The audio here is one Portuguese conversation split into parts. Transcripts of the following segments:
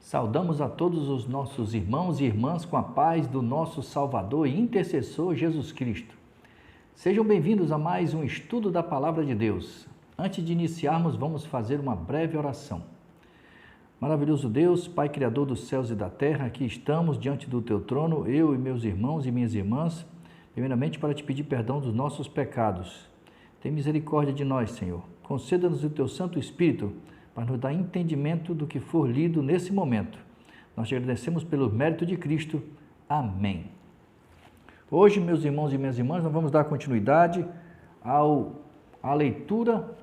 Saudamos a todos os nossos irmãos e irmãs com a paz do nosso Salvador e intercessor Jesus Cristo. Sejam bem-vindos a mais um estudo da Palavra de Deus. Antes de iniciarmos, vamos fazer uma breve oração. Maravilhoso Deus, Pai Criador dos céus e da terra, aqui estamos diante do Teu trono, eu e meus irmãos e minhas irmãs, primeiramente para te pedir perdão dos nossos pecados. Tem misericórdia de nós, Senhor. Conceda-nos o Teu Santo Espírito para nos dar entendimento do que for lido nesse momento. Nós te agradecemos pelo mérito de Cristo. Amém. Hoje, meus irmãos e minhas irmãs, nós vamos dar continuidade à leitura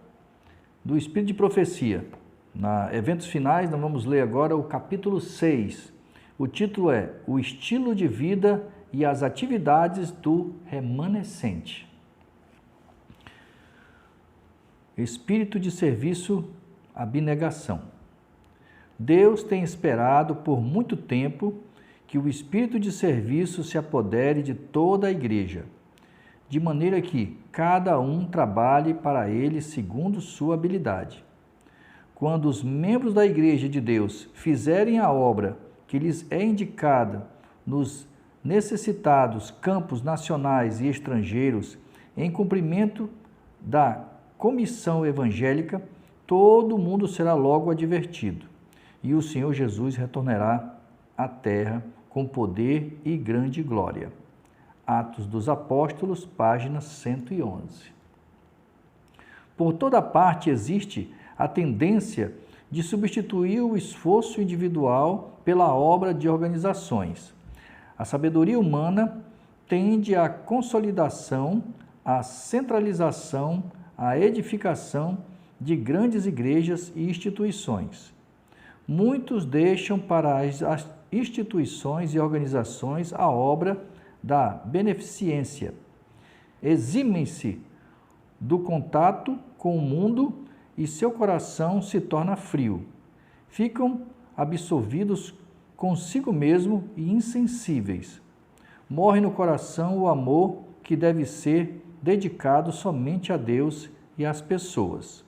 do Espírito de Profecia. Na Eventos Finais, nós vamos ler agora o capítulo 6. O título é O Estilo de Vida e as Atividades do Remanescente. Espírito de Serviço, Abnegação. Deus tem esperado por muito tempo que o espírito de serviço se apodere de toda a igreja, de maneira que cada um trabalhe para ele segundo sua habilidade. Quando os membros da igreja de Deus fizerem a obra que lhes é indicada nos necessitados campos nacionais e estrangeiros, em cumprimento da comissão evangélica, todo mundo será logo advertido, e o Senhor Jesus retornará à terra com poder e grande glória. Atos dos Apóstolos, página 111. Por toda parte existe a tendência de substituir o esforço individual pela obra de organizações. A sabedoria humana tende à consolidação, à centralização, à edificação de grandes igrejas e instituições. Muitos deixam para as instituições e organizações a obra da beneficência. Eximem-se do contato com o mundo e seu coração se torna frio. Ficam absorvidos consigo mesmo e insensíveis. Morre no coração o amor que deve ser dedicado somente a Deus e às pessoas.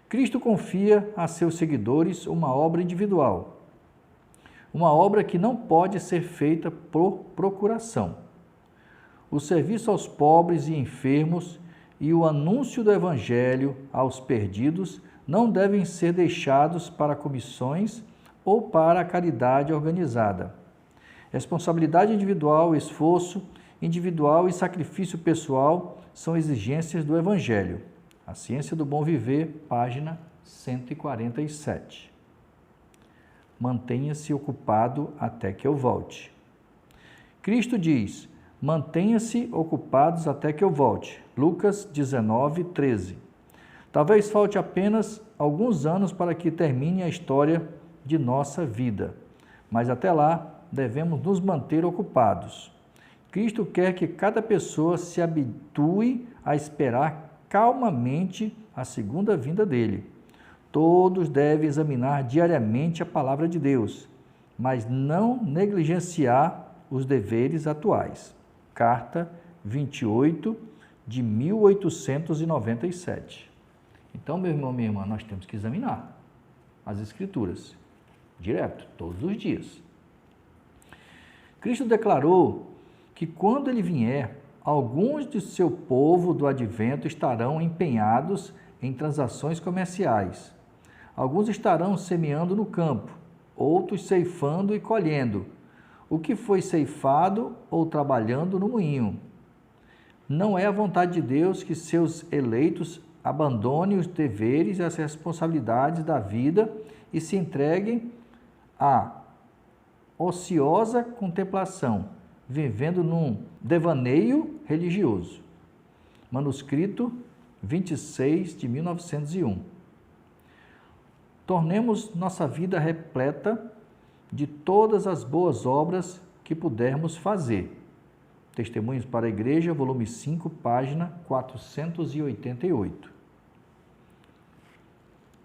Cristo confia a seus seguidores uma obra individual, uma obra que não pode ser feita por procuração. O serviço aos pobres e enfermos e o anúncio do Evangelho aos perdidos não devem ser deixados para comissões ou para a caridade organizada. Responsabilidade individual, esforço individual e sacrifício pessoal são exigências do Evangelho. A Ciência do Bom Viver, página 147. Mantenha-se ocupado até que eu volte. Cristo diz: mantenha-se ocupados até que eu volte. Lucas 19, 13. Talvez falte apenas alguns anos para que termine a história de nossa vida, mas até lá devemos nos manter ocupados. Cristo quer que cada pessoa se habitue a esperar calmamente a segunda vinda dele. Todos devem examinar diariamente a palavra de Deus, mas não negligenciar os deveres atuais. Carta 28 de 1897. Então, meu irmão, minha irmã, nós temos que examinar as Escrituras direto, todos os dias. Cristo declarou que quando ele vier, alguns de seu povo do advento estarão empenhados em transações comerciais. Alguns estarão semeando no campo, outros ceifando e colhendo o que foi ceifado ou trabalhando no moinho. Não é a vontade de Deus que seus eleitos abandonem os deveres e as responsabilidades da vida e se entreguem à ociosa contemplação, vivendo num devaneio religioso. Manuscrito 26 de 1901. Tornemos nossa vida repleta de todas as boas obras que pudermos fazer. Testemunhos para a Igreja, volume 5, página 488.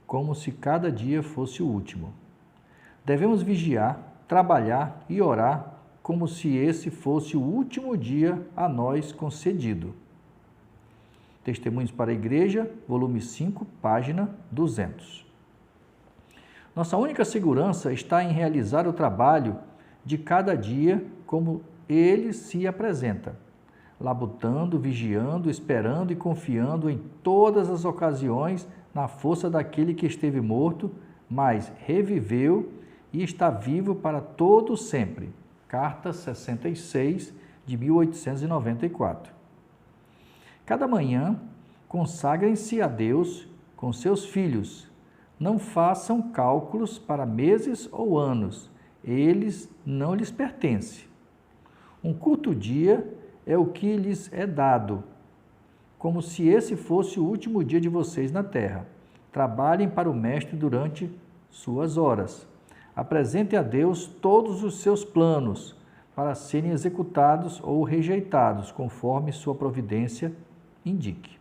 Como se cada dia fosse o último. Devemos vigiar, trabalhar e orar como se esse fosse o último dia a nós concedido. Testemunhos para a Igreja, volume 5, página 200. Nossa única segurança está em realizar o trabalho de cada dia como ele se apresenta, labutando, vigiando, esperando e confiando em todas as ocasiões na força daquele que esteve morto, mas reviveu e está vivo para todo sempre. Carta 66, de 1894. Cada manhã, consagrem-se a Deus com seus filhos. Não façam cálculos para meses ou anos, eles não lhes pertencem. Um curto dia é o que lhes é dado, como se esse fosse o último dia de vocês na terra. Trabalhem para o Mestre durante suas horas. Apresentem a Deus todos os seus planos para serem executados ou rejeitados, conforme sua providência indique.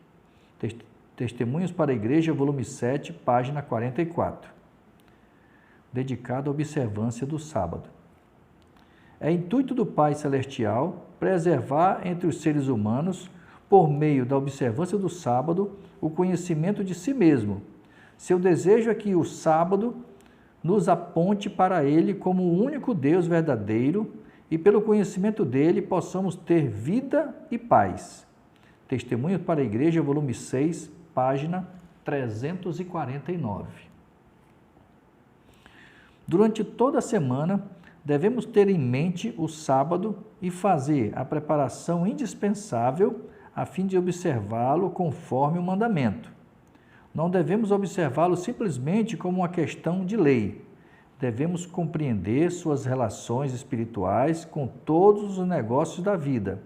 Testemunhos para a Igreja, volume 7, página 44. Dedicado à observância do sábado. É intuito do Pai Celestial preservar entre os seres humanos, por meio da observância do sábado, o conhecimento de si mesmo. Seu desejo é que o sábado nos aponte para Ele como o único Deus verdadeiro e, pelo conhecimento dele, possamos ter vida e paz. Testemunhos para a Igreja, volume 6, página 349. Durante toda a semana, devemos ter em mente o sábado e fazer a preparação indispensável a fim de observá-lo conforme o mandamento. Não devemos observá-lo simplesmente como uma questão de lei. Devemos compreender suas relações espirituais com todos os negócios da vida.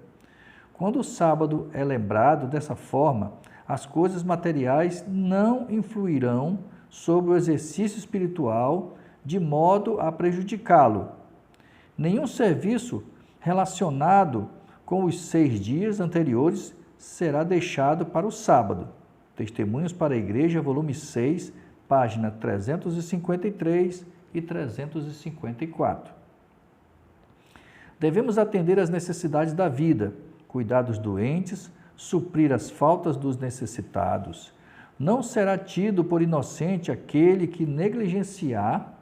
Quando o sábado é lembrado dessa forma, as coisas materiais não influirão sobre o exercício espiritual de modo a prejudicá-lo. Nenhum serviço relacionado com os 6 dias anteriores será deixado para o sábado. Testemunhos para a Igreja, volume 6, página 353 e 354. Devemos atender às necessidades da vida, cuidar dos doentes, suprir as faltas dos necessitados. Não será tido por inocente aquele que negligenciar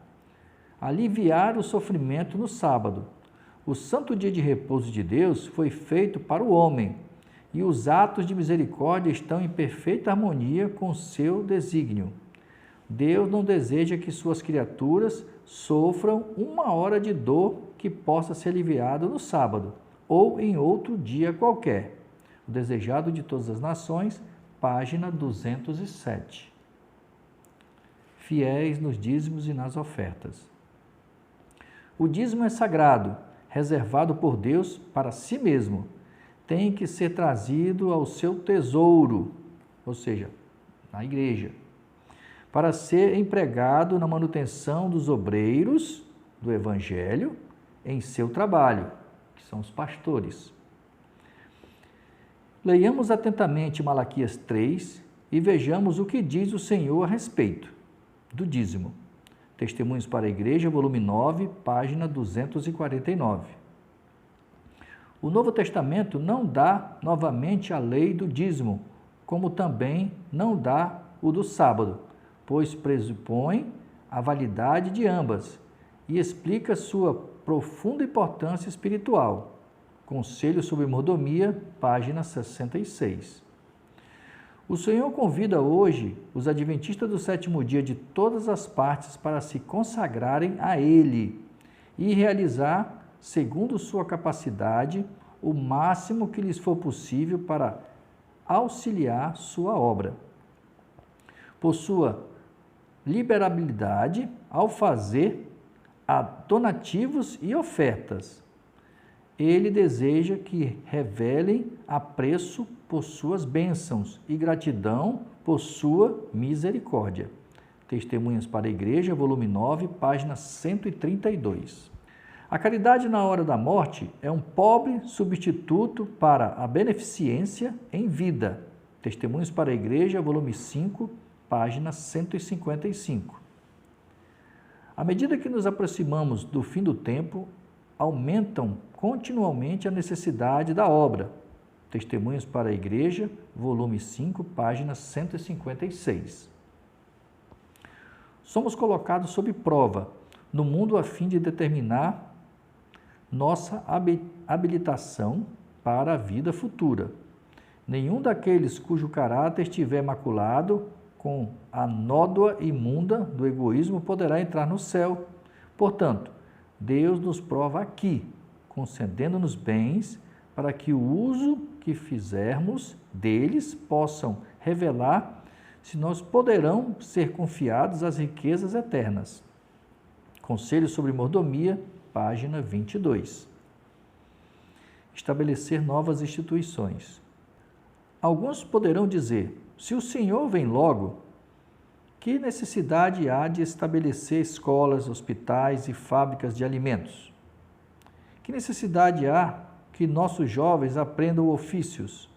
aliviar o sofrimento no sábado. O santo dia de repouso de Deus foi feito para o homem, e os atos de misericórdia estão em perfeita harmonia com seu desígnio. Deus não deseja que suas criaturas sofram uma hora de dor que possa ser aliviada no sábado ou em outro dia qualquer. O Desejado de Todas as Nações, página 207. Fiéis nos dízimos e nas ofertas. O dízimo é sagrado, reservado por Deus para si mesmo. Tem que ser trazido ao seu tesouro, ou seja, na igreja, para ser empregado na manutenção dos obreiros do Evangelho em seu trabalho, que são os pastores. Leiamos atentamente Malaquias 3 e vejamos o que diz o Senhor a respeito do dízimo. Testemunhos para a Igreja, volume 9, página 249. O Novo Testamento não dá novamente a lei do dízimo, como também não dá o do sábado, pois pressupõe a validade de ambas e explica sua profunda importância espiritual. Conselho sobre Mordomia, página 66. O Senhor convida hoje os adventistas do sétimo dia de todas as partes para se consagrarem a Ele e realizar, segundo sua capacidade, o máximo que lhes for possível para auxiliar sua obra. Por sua liberalidade ao fazer donativos e ofertas, Ele deseja que revelem apreço por suas bênçãos e gratidão por sua misericórdia. Testemunhas para a Igreja, volume 9, página 132. A caridade na hora da morte é um pobre substituto para a beneficência em vida. Testemunhos para a Igreja, volume 5, página 155. À medida que nos aproximamos do fim do tempo, aumentam continuamente a necessidade da obra. Testemunhos para a Igreja, volume 5, página 156. somos colocados sob prova no mundo a fim de determinar nossa habilitação para a vida futura. Nenhum daqueles cujo caráter estiver maculado com a nódoa imunda do egoísmo poderá entrar no céu. Portanto, Deus nos prova aqui, concedendo-nos bens para que o uso que fizermos deles possam revelar se nós poderão ser confiados as riquezas eternas. Conselho sobre mordomia, página 22. Estabelecer novas instituições. Alguns poderão dizer, se o Senhor vem logo, que necessidade há de estabelecer escolas, hospitais e fábricas de alimentos? Que necessidade há que nossos jovens aprendam ofícios?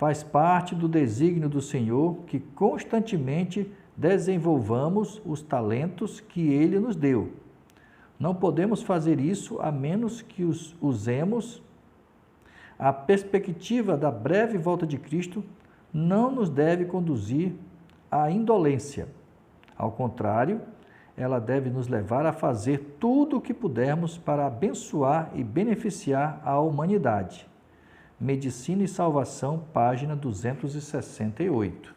Faz parte do desígnio do Senhor que constantemente desenvolvamos os talentos que Ele nos deu. Não podemos fazer isso a menos que os usemos. A perspectiva da breve volta de Cristo não nos deve conduzir à indolência. Ao contrário, ela deve nos levar a fazer tudo o que pudermos para abençoar e beneficiar a humanidade. Medicina e Salvação, página 268.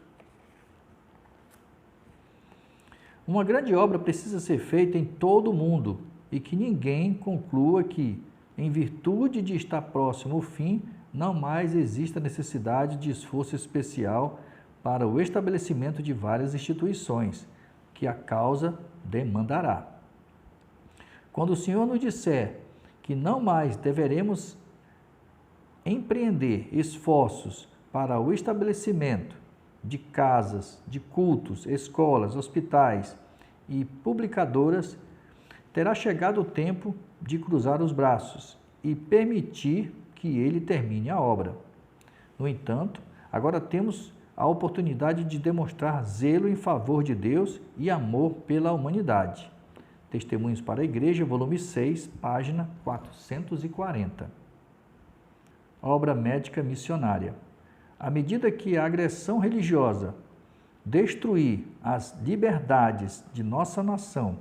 Uma grande obra precisa ser feita em todo o mundo e que ninguém conclua que, em virtude de estar próximo ao fim, não mais exista necessidade de esforço especial para o estabelecimento de várias instituições, que a causa demandará. Quando o Senhor nos disser que não mais deveremos empreender esforços para o estabelecimento de casas, de cultos, escolas, hospitais e publicadoras, terá chegado o tempo de cruzar os braços e permitir que ele termine a obra. No entanto, agora temos a oportunidade de demonstrar zelo em favor de Deus e amor pela humanidade. Testemunhos para a Igreja, volume 6, página 440. Obra médica missionária. À medida que a agressão religiosa destruir as liberdades de nossa nação,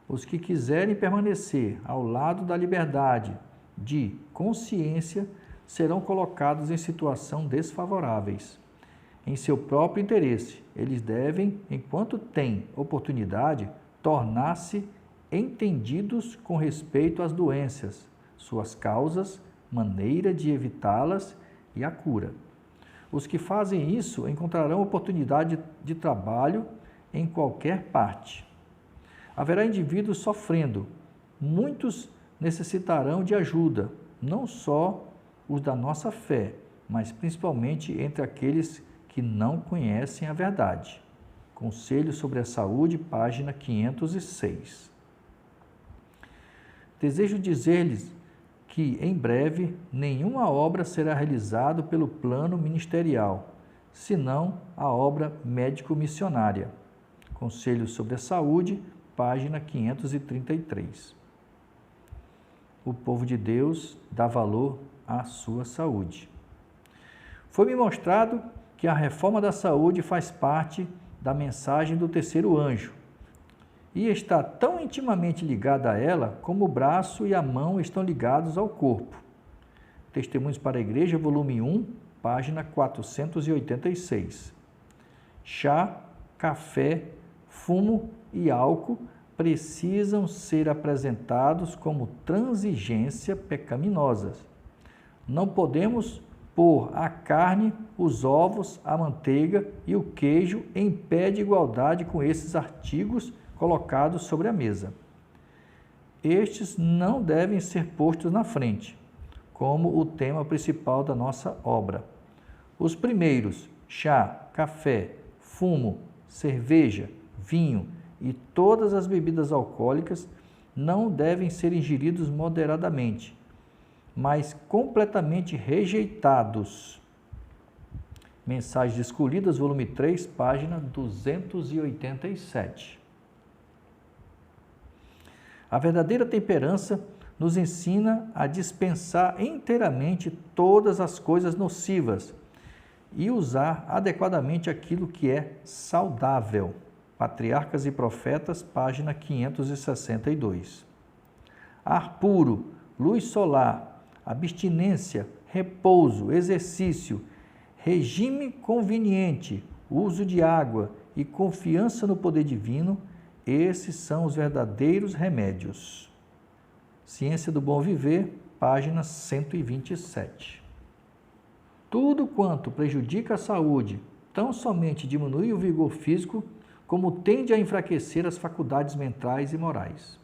os que quiserem permanecer ao lado da liberdade de consciência serão colocados em situação desfavoráveis. Em seu próprio interesse, eles devem, enquanto têm oportunidade, tornar-se entendidos com respeito às doenças, suas causas, maneira de evitá-las e a cura. Os que fazem isso encontrarão oportunidade de trabalho em qualquer parte. Haverá indivíduos sofrendo, muitos necessitarão de ajuda, não só os da nossa fé, mas principalmente entre aqueles que não conhecem a verdade. Conselho sobre a Saúde, página 506. Desejo dizer-lhes que, em breve, nenhuma obra será realizada pelo plano ministerial, senão a obra médico-missionária. Conselho sobre a Saúde, página 533. O povo de Deus dá valor à sua saúde. Foi-me mostrado que a reforma da saúde faz parte da mensagem do terceiro anjo e está tão intimamente ligada a ela como o braço e a mão estão ligados ao corpo. Testemunhos para a Igreja, volume 1, página 486. Chá, café, fumo e álcool precisam ser apresentados como transigência pecaminosas. Não podemos pôr a carne, os ovos, a manteiga e o queijo em pé de igualdade com esses artigos colocados sobre a mesa. Estes não devem ser postos na frente, como o tema principal da nossa obra. Os primeiros, chá, café, fumo, cerveja, vinho e todas as bebidas alcoólicas não devem ser ingeridos moderadamente, mas completamente rejeitados. Mensagens Escolhidas, volume 3, página 287. A verdadeira temperança nos ensina a dispensar inteiramente todas as coisas nocivas e usar adequadamente aquilo que é saudável. Patriarcas e Profetas, página 562. Ar puro, luz solar, abstinência, repouso, exercício, regime conveniente, uso de água e confiança no poder divino, esses são os verdadeiros remédios. Ciência do Bom Viver, página 127. Tudo quanto prejudica a saúde, tão somente diminui o vigor físico, como tende a enfraquecer as faculdades mentais e morais.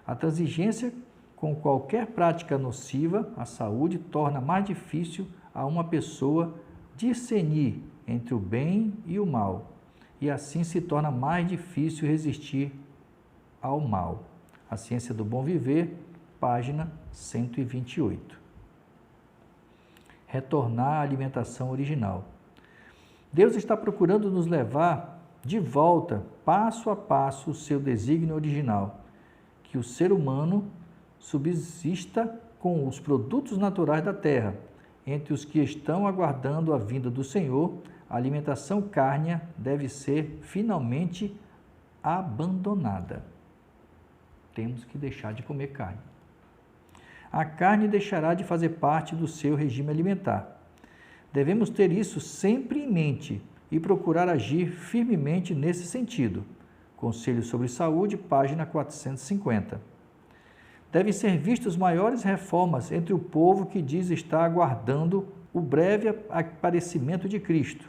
A transigência com qualquer prática nociva à saúde torna mais difícil a uma pessoa discernir entre o bem e o mal, e assim se torna mais difícil resistir ao mal. A Ciência do Bom Viver, página 128. Retornar à alimentação original. Deus está procurando nos levar de volta, passo a passo, o seu desígnio original, que o ser humano subsista com os produtos naturais da terra. Entre os que estão aguardando a vinda do Senhor, a alimentação cárnea deve ser finalmente abandonada. Temos que deixar de comer carne. A carne deixará de fazer parte do seu regime alimentar. Devemos ter isso sempre em mente e procurar agir firmemente nesse sentido. Conselho sobre Saúde, página 450. Devem ser vistas maiores reformas entre o povo que diz estar aguardando o breve aparecimento de Cristo.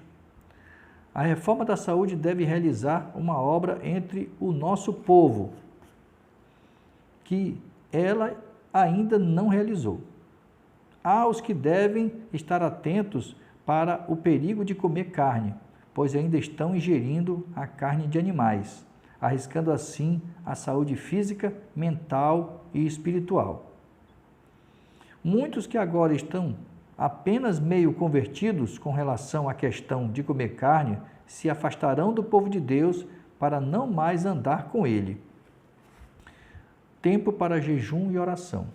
A reforma da saúde deve realizar uma obra entre o nosso povo, que ela ainda não realizou. Há os que devem estar atentos para o perigo de comer carne, pois ainda estão ingerindo a carne de animais, arriscando assim a saúde física, mental e espiritual. Muitos que agora estão apenas meio convertidos com relação à questão de comer carne se afastarão do povo de Deus para não mais andar com ele. Tempo para jejum e oração.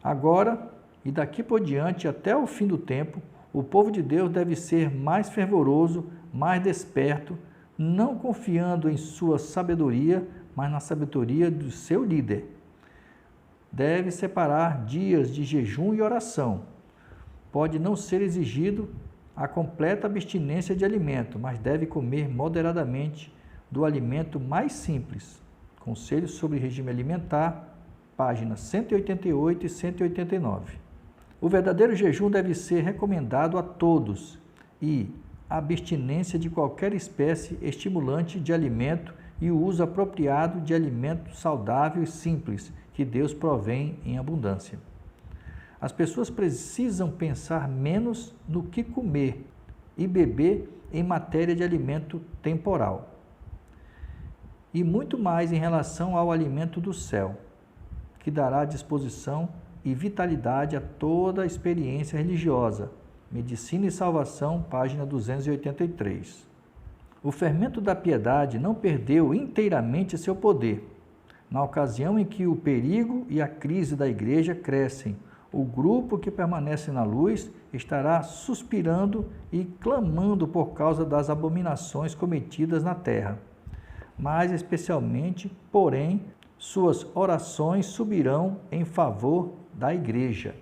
Agora e daqui por diante até o fim do tempo, o povo de Deus deve ser mais fervoroso, mais desperto, não confiando em sua sabedoria, mas na sabedoria do seu líder. Deve separar dias de jejum e oração. Pode não ser exigido a completa abstinência de alimento, mas deve comer moderadamente do alimento mais simples. Conselhos sobre regime alimentar, páginas 188 e 189. O verdadeiro jejum deve ser recomendado a todos e a abstinência de qualquer espécie estimulante de alimento e o uso apropriado de alimento saudável e simples que Deus provém em abundância. As pessoas precisam pensar menos no que comer e beber em matéria de alimento temporal e muito mais em relação ao alimento do céu, que dará disposição e vitalidade a toda a experiência religiosa. Medicina e Salvação, página 283. O fermento da piedade não perdeu inteiramente seu poder. Na ocasião em que o perigo e a crise da igreja crescem, o grupo que permanece na luz estará suspirando e clamando por causa das abominações cometidas na terra. Mais especialmente, porém, suas orações subirão em favor da igreja,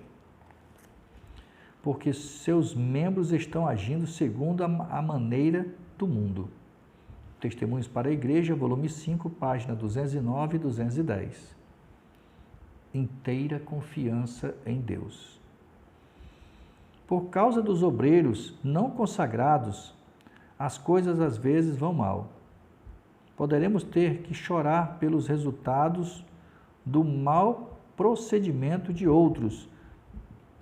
porque seus membros estão agindo segundo a maneira do mundo. Testemunhos para a Igreja, volume 5, página 209 e 210. Inteira confiança em Deus. Por causa dos obreiros não consagrados, as coisas às vezes vão mal. Poderemos ter que chorar pelos resultados do mau procedimento de outros,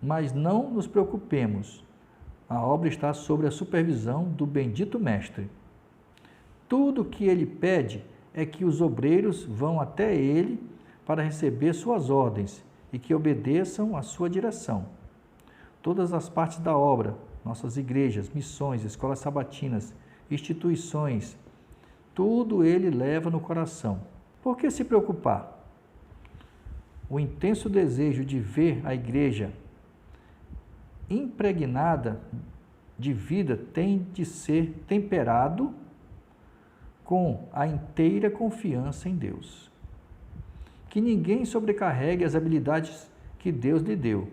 mas não nos preocupemos. A obra está sob a supervisão do bendito Mestre. Tudo o que ele pede é que os obreiros vão até ele para receber suas ordens e que obedeçam à sua direção. Todas as partes da obra, nossas igrejas, missões, escolas sabatinas, instituições, tudo ele leva no coração. Por que se preocupar? O intenso desejo de ver a igreja impregnada de vida tem de ser temperado com a inteira confiança em Deus. Que ninguém sobrecarregue as habilidades que Deus lhe deu,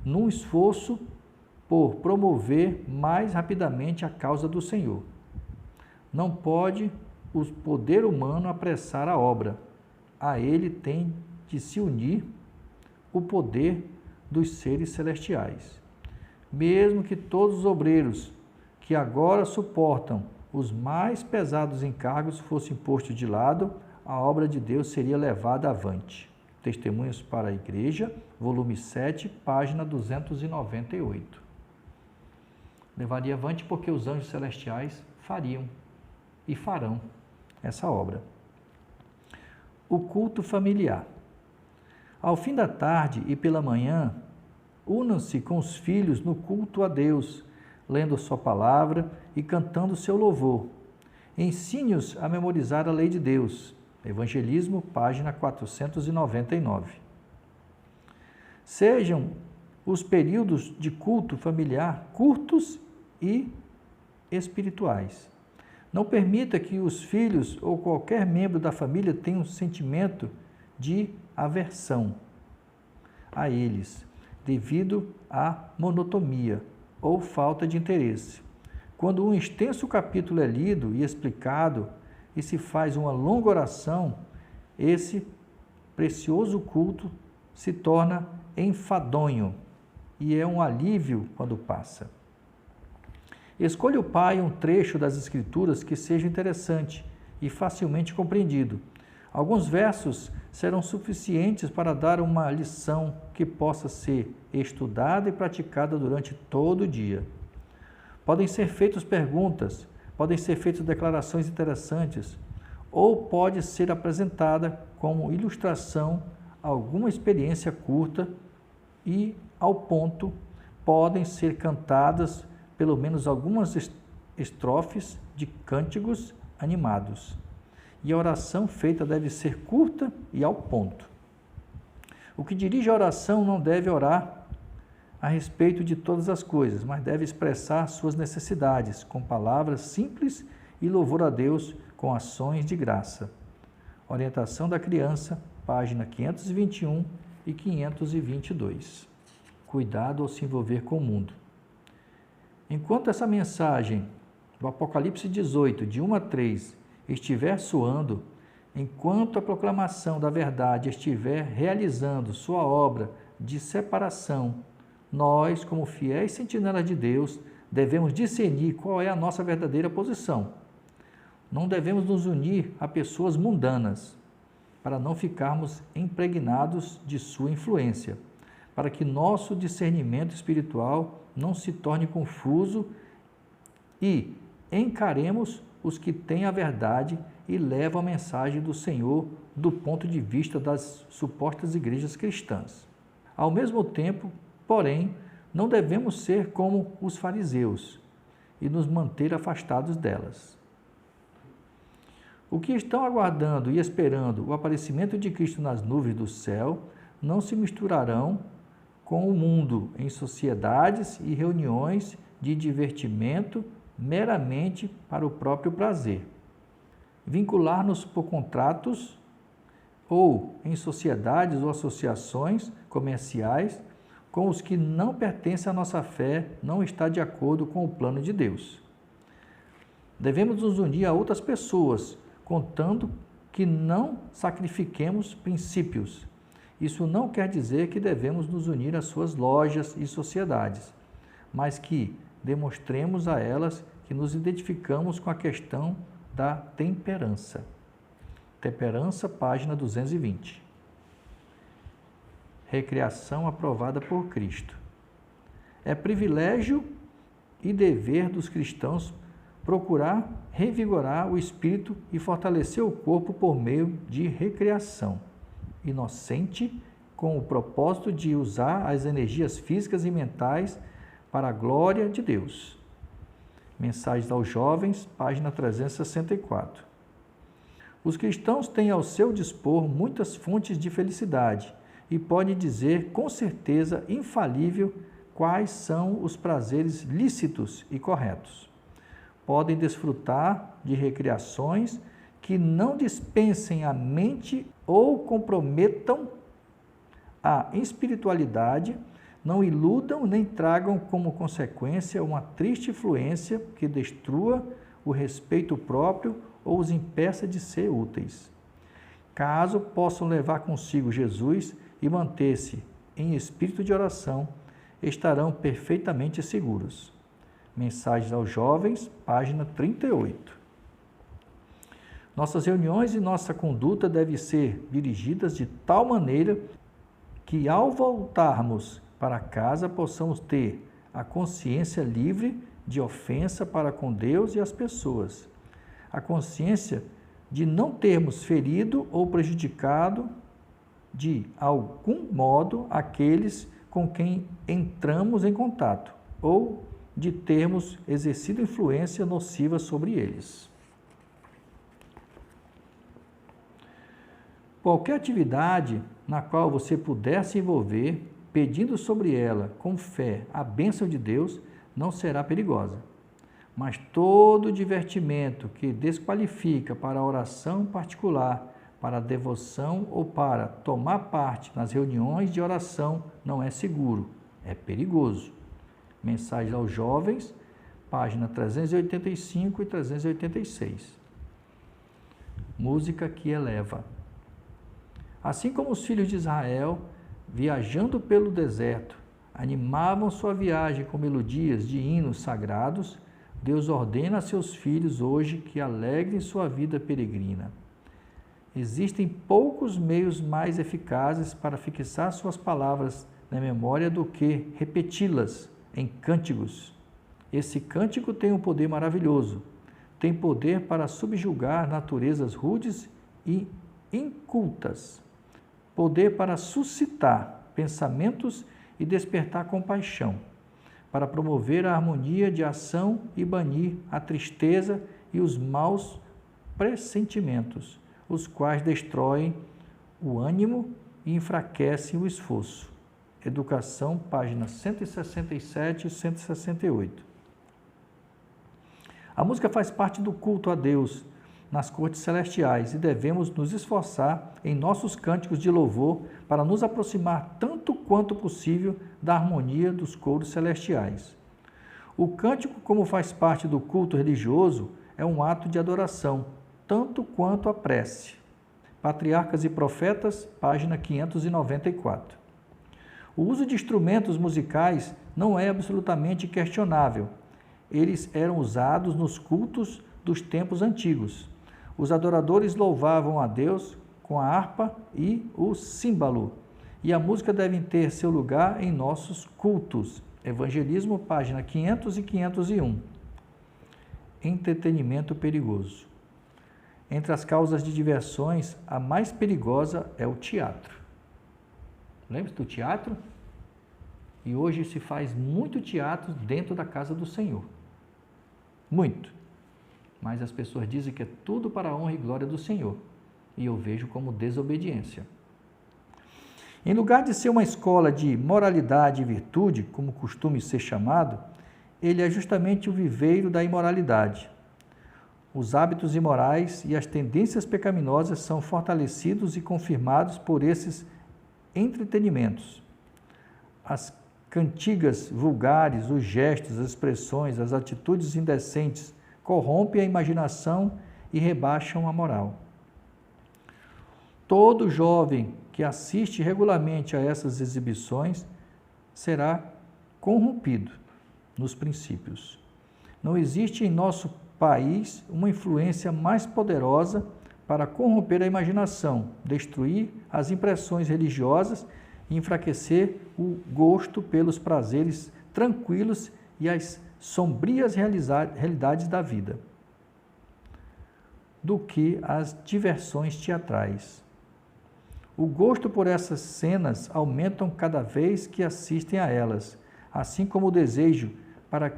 num esforço por promover mais rapidamente a causa do Senhor. Não pode o poder humano apressar a obra. A ele tem de se unir o poder dos seres celestiais. Mesmo que todos os obreiros que agora suportam os mais pesados encargos fossem postos de lado, a obra de Deus seria levada avante. Testemunhos para a Igreja, volume 7, página 298. Levaria avante porque os anjos celestiais fariam e farão essa obra. O culto familiar. Ao fim da tarde e pela manhã, unam-se com os filhos no culto a Deus, lendo sua palavra e cantando seu louvor. Ensine-os a memorizar a lei de Deus. Evangelismo, página 499. Sejam os períodos de culto familiar curtos e espirituais. Não permita que os filhos ou qualquer membro da família tenha um sentimento de aversão a eles, devido à monotonia ou falta de interesse. Quando um extenso capítulo é lido e explicado e se faz uma longa oração, esse precioso culto se torna enfadonho e é um alívio quando passa. Escolha o pai um trecho das Escrituras que seja interessante e facilmente compreendido. Alguns versos serão suficientes para dar uma lição que possa ser estudada e praticada durante todo o dia. Podem ser feitas perguntas, podem ser feitas declarações interessantes, ou pode ser apresentada como ilustração alguma experiência curta e, ao ponto, podem ser cantadas pelo menos algumas estrofes de cânticos animados. E a oração feita deve ser curta e ao ponto. O que dirige a oração não deve orar a respeito de todas as coisas, mas deve expressar suas necessidades com palavras simples e louvor a Deus com ações de graça. Orientação da criança, página 521 e 522. Cuidado ao se envolver com o mundo. Enquanto essa mensagem do Apocalipse 18, de 1 a 3, estiver soando, enquanto a proclamação da verdade estiver realizando sua obra de separação, nós, como fiéis sentinelas de Deus, devemos discernir qual é a nossa verdadeira posição. Não devemos nos unir a pessoas mundanas, para não ficarmos impregnados de sua influência, para que nosso discernimento espiritual não se torne confuso e encaremos os que têm a verdade e levam a mensagem do Senhor do ponto de vista das supostas igrejas cristãs. Ao mesmo tempo, porém, não devemos ser como os fariseus e nos manter afastados delas. O que estão aguardando e esperando o aparecimento de Cristo nas nuvens do céu não se misturarão com o mundo em sociedades e reuniões de divertimento meramente para o próprio prazer. Vincular-nos por contratos ou em sociedades ou associações comerciais com os que não pertencem à nossa fé não está de acordo com o plano de Deus. Devemos nos unir a outras pessoas, contando que não sacrifiquemos princípios. Isso não quer dizer que devemos nos unir às suas lojas e sociedades, mas que demonstremos a elas que nos identificamos com a questão da temperança. Temperança, página 220. Recreação aprovada por Cristo. É privilégio e dever dos cristãos procurar revigorar o espírito e fortalecer o corpo por meio de recreação inocente, com o propósito de usar as energias físicas e mentais para a glória de Deus. Mensagens aos Jovens, página 364. Os cristãos têm ao seu dispor muitas fontes de felicidade e podem dizer com certeza infalível quais são os prazeres lícitos e corretos. podem desfrutar de recreações que não dispensem a mente ou comprometam a espiritualidade, não iludam nem tragam como consequência uma triste influência que destrua o respeito próprio ou os impeça de ser úteis. Caso possam levar consigo Jesus e manter-se em espírito de oração, estarão perfeitamente seguros. Mensagens aos Jovens, página 38. Nossas reuniões e nossa conduta devem ser dirigidas de tal maneira que, ao voltarmos para casa, possamos ter a consciência livre de ofensa para com Deus e as pessoas. A consciência de não termos ferido ou prejudicado de algum modo aqueles com quem entramos em contato, ou de termos exercido influência nociva sobre eles. Qualquer atividade na qual você puder se envolver, pedindo sobre ela, com fé, a bênção de Deus, não será perigosa. Mas todo divertimento que desqualifica para a oração particular, para a devoção ou para tomar parte nas reuniões de oração não é seguro, é perigoso. Mensagem aos Jovens, página 385 e 386. Música que eleva. Assim como os filhos de Israel, viajando pelo deserto, animavam sua viagem com melodias de hinos sagrados, Deus ordena a seus filhos hoje que alegrem sua vida peregrina. Existem poucos meios mais eficazes para fixar suas palavras na memória do que repeti-las em cânticos. Esse cântico tem um poder maravilhoso. Tem poder para subjugar naturezas rudes e incultas. Poder para suscitar pensamentos e despertar compaixão. Para promover a harmonia de ação e banir a tristeza e os maus pressentimentos, os quais destroem o ânimo e enfraquecem o esforço. Educação, páginas 167 e 168. A música faz parte do culto a Deus nas cortes celestiais e devemos nos esforçar em nossos cânticos de louvor para nos aproximar tanto quanto possível da harmonia dos coros celestiais. O cântico, como faz parte do culto religioso, é um ato de adoração, tanto quanto a prece. Patriarcas e Profetas, página 594. O uso de instrumentos musicais não é absolutamente questionável. Eles eram usados nos cultos dos tempos antigos. Os adoradores louvavam a Deus com a harpa e o símbalo. E a música deve ter seu lugar em nossos cultos. Evangelismo, página 500 e 501. Entretenimento perigoso. Entre as causas de diversões, a mais perigosa é o teatro. Lembra-se do teatro? E hoje se faz muito teatro dentro da casa do Senhor. Muito. Mas as pessoas dizem que é tudo para a honra e glória do Senhor. E eu vejo como desobediência. Em lugar de ser uma escola de moralidade e virtude, como costume ser chamado, ele é justamente o viveiro da imoralidade. Os hábitos imorais e as tendências pecaminosas são fortalecidos e confirmados por esses entretenimentos. As cantigas vulgares, os gestos, as expressões, as atitudes indecentes corrompem a imaginação e rebaixam a moral. Todo jovem que assiste regularmente a essas exibições será corrompido nos princípios. Não existe em nosso país uma influência mais poderosa para corromper a imaginação, destruir as impressões religiosas e enfraquecer o gosto pelos prazeres tranquilos e as sombrias realidades da vida, do que as diversões teatrais. O gosto por essas cenas aumentam cada vez que assistem a elas, assim como o desejo para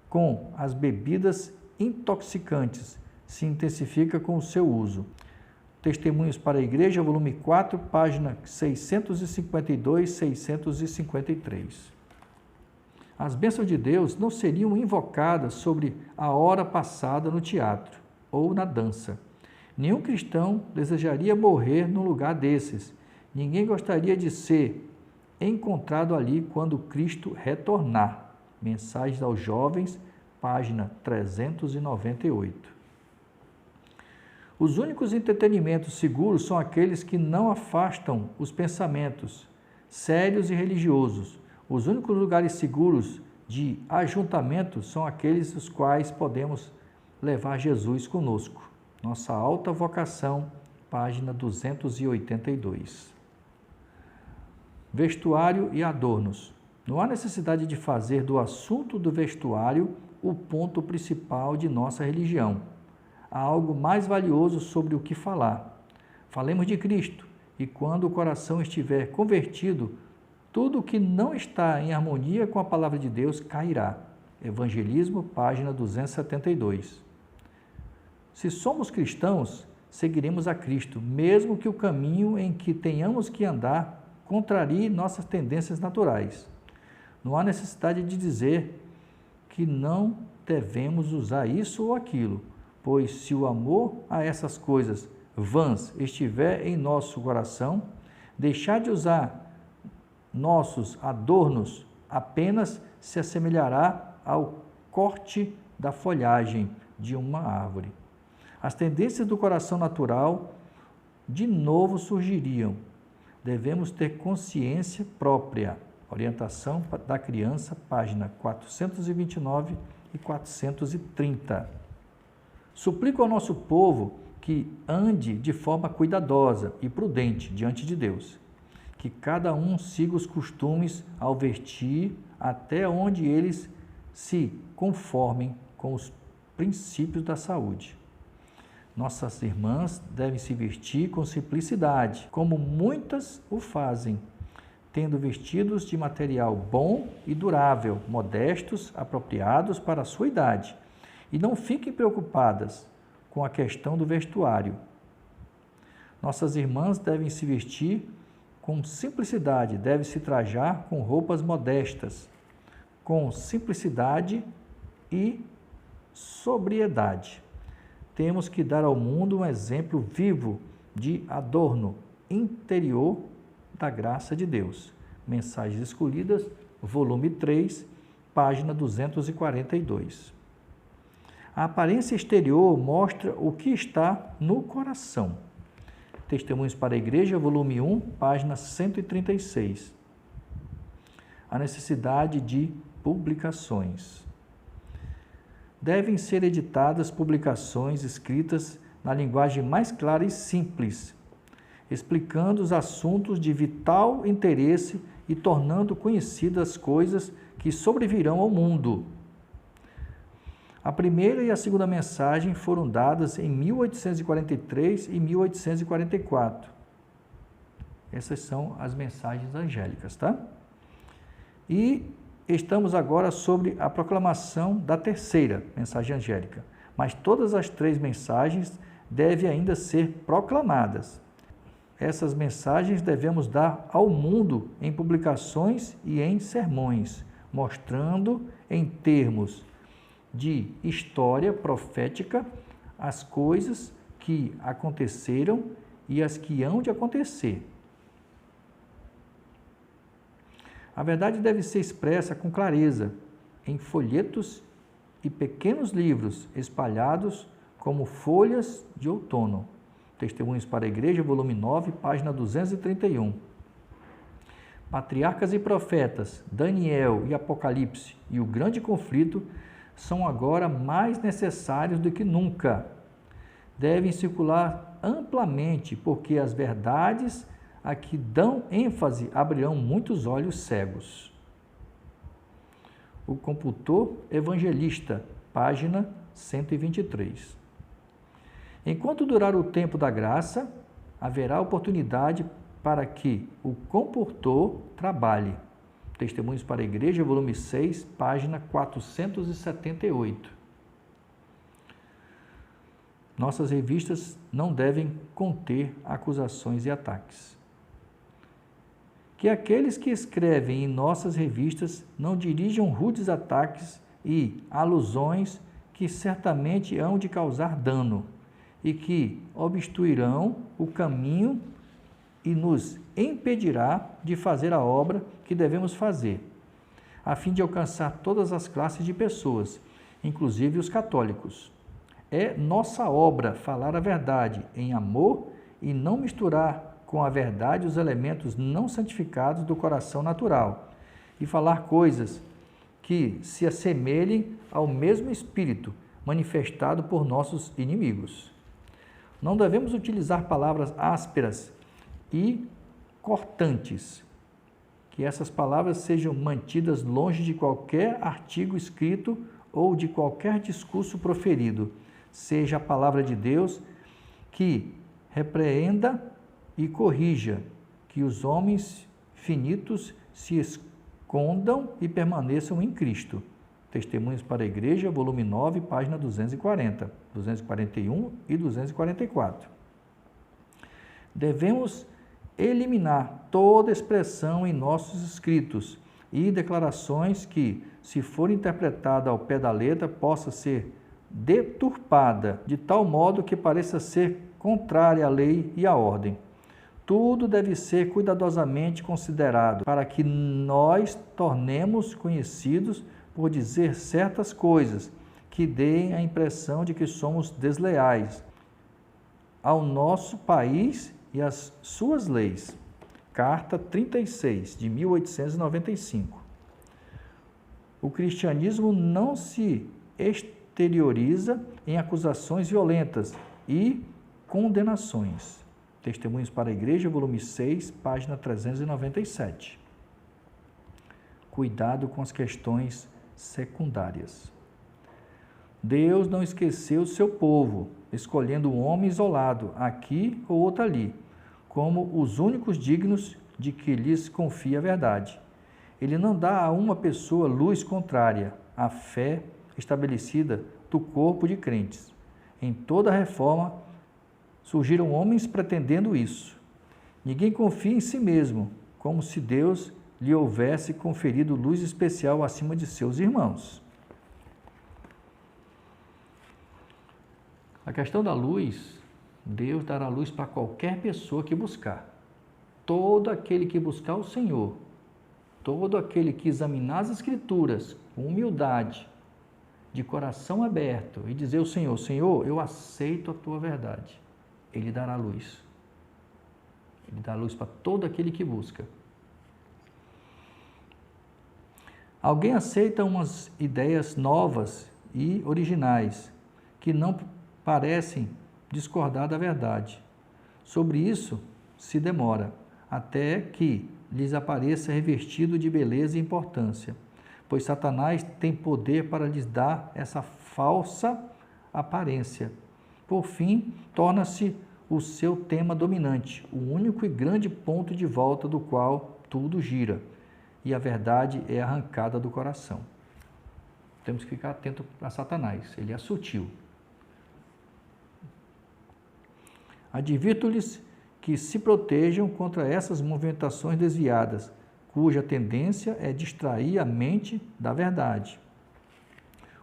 com as bebidas intoxicantes se intensifica com o seu uso. Testemunhos para a Igreja, volume 4, página 652 e 653. As bênçãos de Deus não seriam invocadas sobre a hora passada no teatro ou na dança. Nenhum cristão desejaria morrer num lugar desses. Ninguém gostaria de ser encontrado ali quando Cristo retornar. Mensagens aos Jovens, página 398. Os únicos entretenimentos seguros são aqueles que não afastam os pensamentos sérios e religiosos. Os únicos lugares seguros de ajuntamento são aqueles os quais podemos levar Jesus conosco. Nossa alta vocação, página 282. Vestuário e adornos. Não há necessidade de fazer do assunto do vestuário o ponto principal de nossa religião. Há algo mais valioso sobre o que falar. Falemos de Cristo, e quando o coração estiver convertido, tudo o que não está em harmonia com a palavra de Deus cairá. Evangelismo, página 272. Se somos cristãos, seguiremos a Cristo, mesmo que o caminho em que tenhamos que andar contrarie nossas tendências naturais. Não há necessidade de dizer que não devemos usar isso ou aquilo, pois se o amor a essas coisas vãs estiver em nosso coração, deixar de usar nossos adornos apenas se assemelhará ao corte da folhagem de uma árvore. As tendências do coração natural de novo surgiriam. Devemos ter consciência própria. Orientação da criança, página 429 e 430. Suplico ao nosso povo que ande de forma cuidadosa e prudente diante de Deus, que cada um siga os costumes ao vestir até onde eles se conformem com os princípios da saúde. Nossas irmãs devem se vestir com simplicidade, como muitas o fazem, tendo vestidos de material bom e durável, modestos, apropriados para a sua idade. E não fiquem preocupadas com a questão do vestuário. Nossas irmãs devem se vestir com simplicidade, devem se trajar com roupas modestas, com simplicidade e sobriedade. Temos que dar ao mundo um exemplo vivo de adorno interior da graça de Deus. Mensagens Escolhidas, volume 3, página 242. A aparência exterior mostra o que está no coração. Testemunhos para a Igreja, volume 1, página 136. A necessidade de publicações. Devem ser editadas publicações escritas na linguagem mais clara e simples, explicando os assuntos de vital interesse e tornando conhecidas coisas que sobrevirão ao mundo. A primeira e a segunda mensagem foram dadas em 1843 e 1844. Essas são as mensagens angélicas, tá? E estamos agora sobre a proclamação da terceira mensagem angélica. Mas todas as três mensagens devem ainda ser proclamadas. Essas mensagens devemos dar ao mundo em publicações e em sermões, mostrando em termos de história profética as coisas que aconteceram e as que hão de acontecer. A verdade deve ser expressa com clareza em folhetos e pequenos livros espalhados como folhas de outono. Testemunhos para a Igreja, volume 9, página 231. Patriarcas e Profetas, Daniel e Apocalipse e o Grande Conflito são agora mais necessários do que nunca. Devem circular amplamente, porque as verdades a que dão ênfase abrirão muitos olhos cegos. O Computor Evangelista, página 123. Enquanto durar o tempo da graça, haverá oportunidade para que o comportor trabalhe. Testemunhos para a Igreja, volume 6, página 478. Nossas revistas não devem conter acusações e ataques. que aqueles que escrevem em nossas revistas não dirijam rudes ataques e alusões que certamente hão de causar dano e que obstruirão o caminho e nos impedirá de fazer a obra que devemos fazer, a fim de alcançar todas as classes de pessoas, inclusive os católicos. É nossa obra falar a verdade em amor e não misturar com a verdade os elementos não santificados do coração natural e falar coisas que se assemelhem ao mesmo Espírito manifestado por nossos inimigos. Não devemos utilizar palavras ásperas e cortantes. Que essas palavras sejam mantidas longe de qualquer artigo escrito ou de qualquer discurso proferido, seja a palavra de Deus que repreenda e corrija, que os homens finitos se escondam e permaneçam em Cristo. Testemunhos para a Igreja, volume 9, página 240, 241 e 244. Devemos eliminar toda expressão em nossos escritos e declarações que, se for interpretada ao pé da letra, possa ser deturpada de tal modo que pareça ser contrária à lei e à ordem. Tudo deve ser cuidadosamente considerado para que nós tornemos conhecidos por dizer certas coisas que deem a impressão de que somos desleais ao nosso país e às suas leis. Carta 36, de 1895. O cristianismo não se exterioriza em acusações violentas e condenações. Testemunhos para a Igreja, volume 6, página 397. Cuidado com as questões secundárias. Deus não esqueceu o seu povo, escolhendo um homem isolado, aqui ou outro ali, como os únicos dignos de que lhes confia a verdade. Ele não dá a uma pessoa luz contrária à fé estabelecida do corpo de crentes. Em toda a reforma, surgiram homens pretendendo isso. Ninguém confia em si mesmo, como se Deus lhe houvesse conferido luz especial acima de seus irmãos. A questão da luz, Deus dará luz para qualquer pessoa que buscar. Todo aquele que buscar o Senhor, todo aquele que examinar as Escrituras com humildade, de coração aberto e dizer ao Senhor, Senhor, eu aceito a tua verdade. Ele dará luz. Ele dá luz para todo aquele que busca. Alguém aceita umas ideias novas e originais que não parecem discordar da verdade. Sobre isso se demora, até que lhes apareça revestido de beleza e importância, pois Satanás tem poder para lhes dar essa falsa aparência. Por fim, torna-se o seu tema dominante, o único e grande ponto de volta do qual tudo gira, e a verdade é arrancada do coração. Temos que ficar atento a Satanás, ele é sutil. Advirto-lhes que se protejam contra essas movimentações desviadas, cuja tendência é distrair a mente da verdade.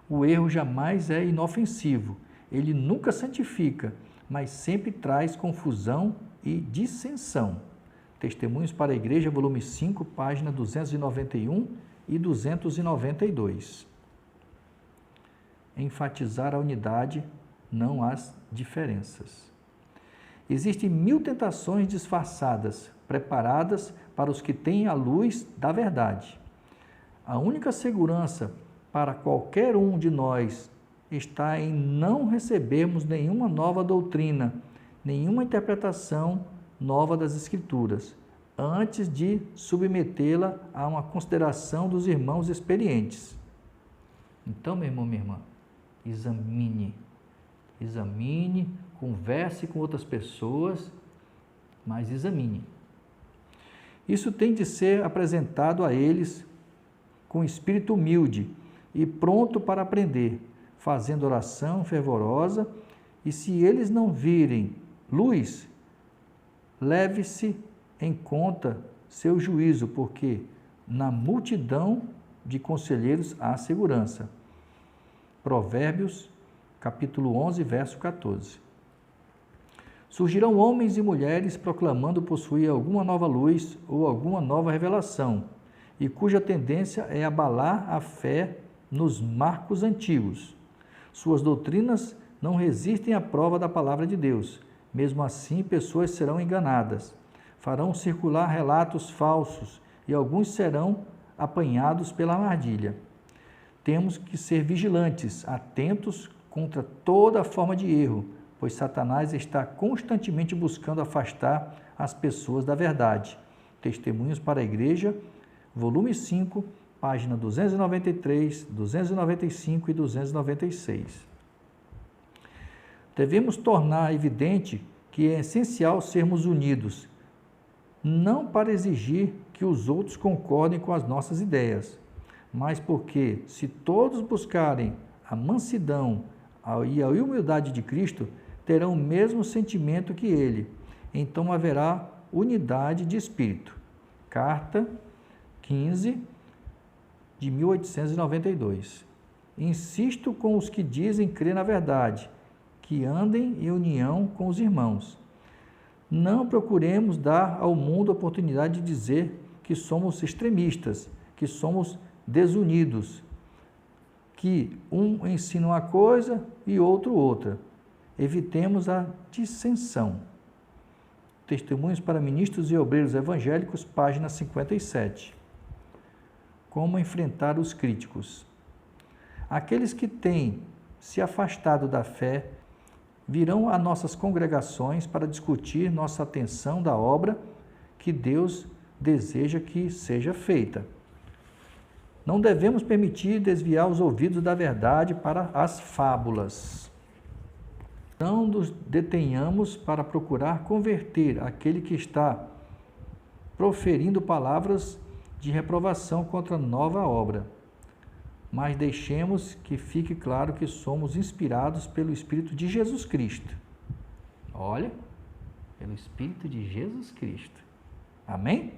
O erro jamais é inofensivo, ele nunca santifica, mas sempre traz confusão e dissensão. Testemunhos para a Igreja, volume 5, página 291 e 292. Enfatizar a unidade, não as diferenças. Existem 1000 tentações disfarçadas, preparadas para os que têm a luz da verdade. A única segurança para qualquer um de nós está em não recebermos nenhuma nova doutrina, nenhuma interpretação nova das Escrituras, antes de submetê-la a uma consideração dos irmãos experientes. Então, meu irmão, minha irmã, examine, converse com outras pessoas, mas examine. Isso tem de ser apresentado a eles com espírito humilde e pronto para aprender, fazendo oração fervorosa, e se eles não virem luz, leve-se em conta seu juízo, porque na multidão de conselheiros há segurança. Provérbios, capítulo 11, verso 14. Surgirão homens e mulheres proclamando possuir alguma nova luz ou alguma nova revelação, e cuja tendência é abalar a fé nos marcos antigos. Suas doutrinas não resistem à prova da palavra de Deus. Mesmo assim, pessoas serão enganadas. Farão circular relatos falsos e alguns serão apanhados pela armadilha. Temos que ser vigilantes, atentos contra toda forma de erro, pois Satanás está constantemente buscando afastar as pessoas da verdade. Testemunhos para a Igreja, volume 5, página 293, 295 e 296. Devemos tornar evidente que é essencial sermos unidos, não para exigir que os outros concordem com as nossas ideias, mas porque, se todos buscarem a mansidão e a humildade de Cristo, terão o mesmo sentimento que Ele. Então haverá unidade de espírito. Carta 15, de 1892. Insisto com os que dizem crer na verdade, que andem em união com os irmãos. Não procuremos dar ao mundo a oportunidade de dizer que somos extremistas, que somos desunidos, que um ensina uma coisa e outro outra. Evitemos a dissensão. Testemunhos para Ministros e Obreiros Evangélicos, página 57. Como enfrentar os críticos? Aqueles que têm se afastado da fé virão a nossas congregações para discutir nossa atenção da obra que Deus deseja que seja feita. Não devemos permitir desviar os ouvidos da verdade para as fábulas. Não nos detenhamos para procurar converter aquele que está proferindo palavras de reprovação contra a nova obra. Mas deixemos que fique claro que somos inspirados pelo Espírito de Jesus Cristo. Olha, pelo Espírito de Jesus Cristo. Amém?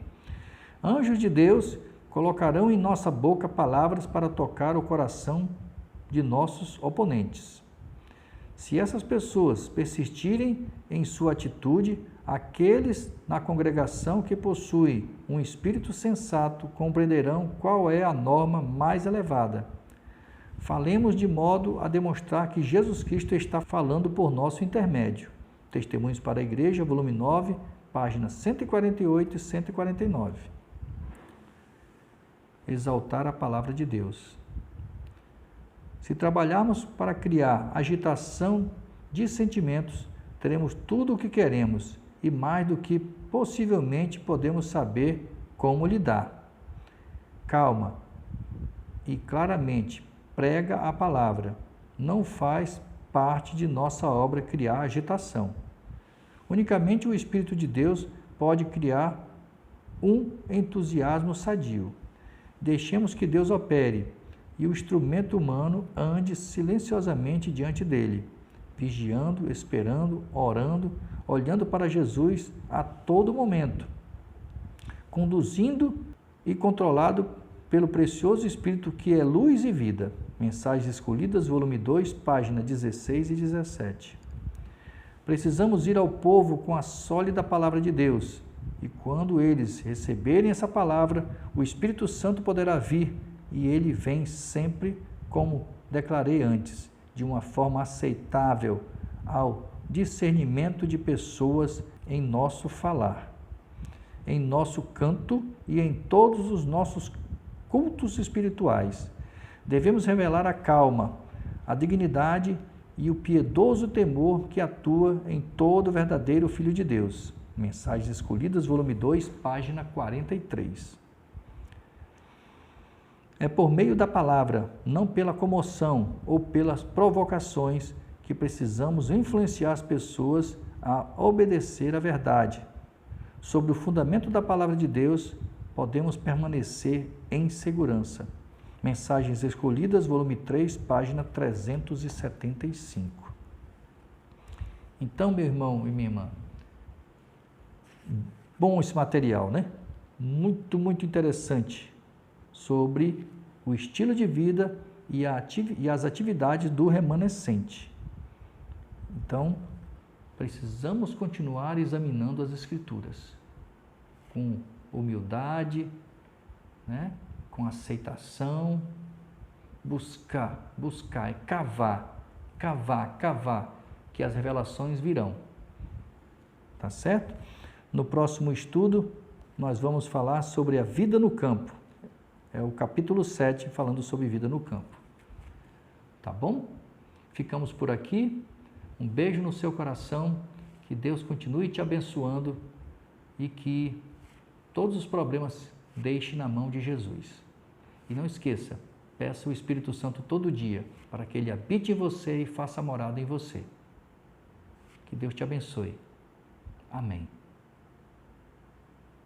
Anjos de Deus colocarão em nossa boca palavras para tocar o coração de nossos oponentes. Se essas pessoas persistirem em sua atitude, aqueles na congregação que possuem um espírito sensato compreenderão qual é a norma mais elevada. Falemos de modo a demonstrar que Jesus Cristo está falando por nosso intermédio. Testemunhos para a Igreja, volume 9, páginas 148 e 149. Exaltar a palavra de Deus. Se trabalharmos para criar agitação de sentimentos, teremos tudo o que queremos e mais do que possivelmente podemos saber como lidar. Calma e claramente prega a palavra. Não faz parte de nossa obra criar agitação. Unicamente o Espírito de Deus pode criar um entusiasmo sadio. Deixemos que Deus opere e o instrumento humano ande silenciosamente diante dele, vigiando, esperando, orando, olhando para Jesus a todo momento, conduzindo e controlado pelo precioso Espírito que é luz e vida. Mensagens Escolhidas, volume 2, página 16 e 17. Precisamos ir ao povo com a sólida palavra de Deus, e quando eles receberem essa palavra, o Espírito Santo poderá vir, e ele vem sempre, como declarei antes, de uma forma aceitável ao discernimento de pessoas em nosso falar, em nosso canto e em todos os nossos cultos espirituais. Devemos revelar a calma, a dignidade e o piedoso temor que atua em todo verdadeiro Filho de Deus. Mensagens Escolhidas, volume 2, página 43. É por meio da palavra, não pela comoção ou pelas provocações, que precisamos influenciar as pessoas a obedecer à verdade. Sobre o fundamento da palavra de Deus, podemos permanecer em segurança. Mensagens Escolhidas, volume 3, página 375. Então, meu irmão e minha irmã, bom esse material, né? muito interessante sobre o estilo de vida e as atividades do remanescente. Então, precisamos continuar examinando as Escrituras com humildade, né? Com aceitação, buscar e cavar, que as revelações virão. Tá certo? No próximo estudo, nós vamos falar sobre a vida no campo. É o capítulo 7, falando sobre vida no campo. Tá bom? Ficamos por aqui. Um beijo no seu coração. Que Deus continue te abençoando e que todos os problemas deixe na mão de Jesus. E não esqueça, peça o Espírito Santo todo dia para que ele habite em você e faça morada em você. Que Deus te abençoe. Amém.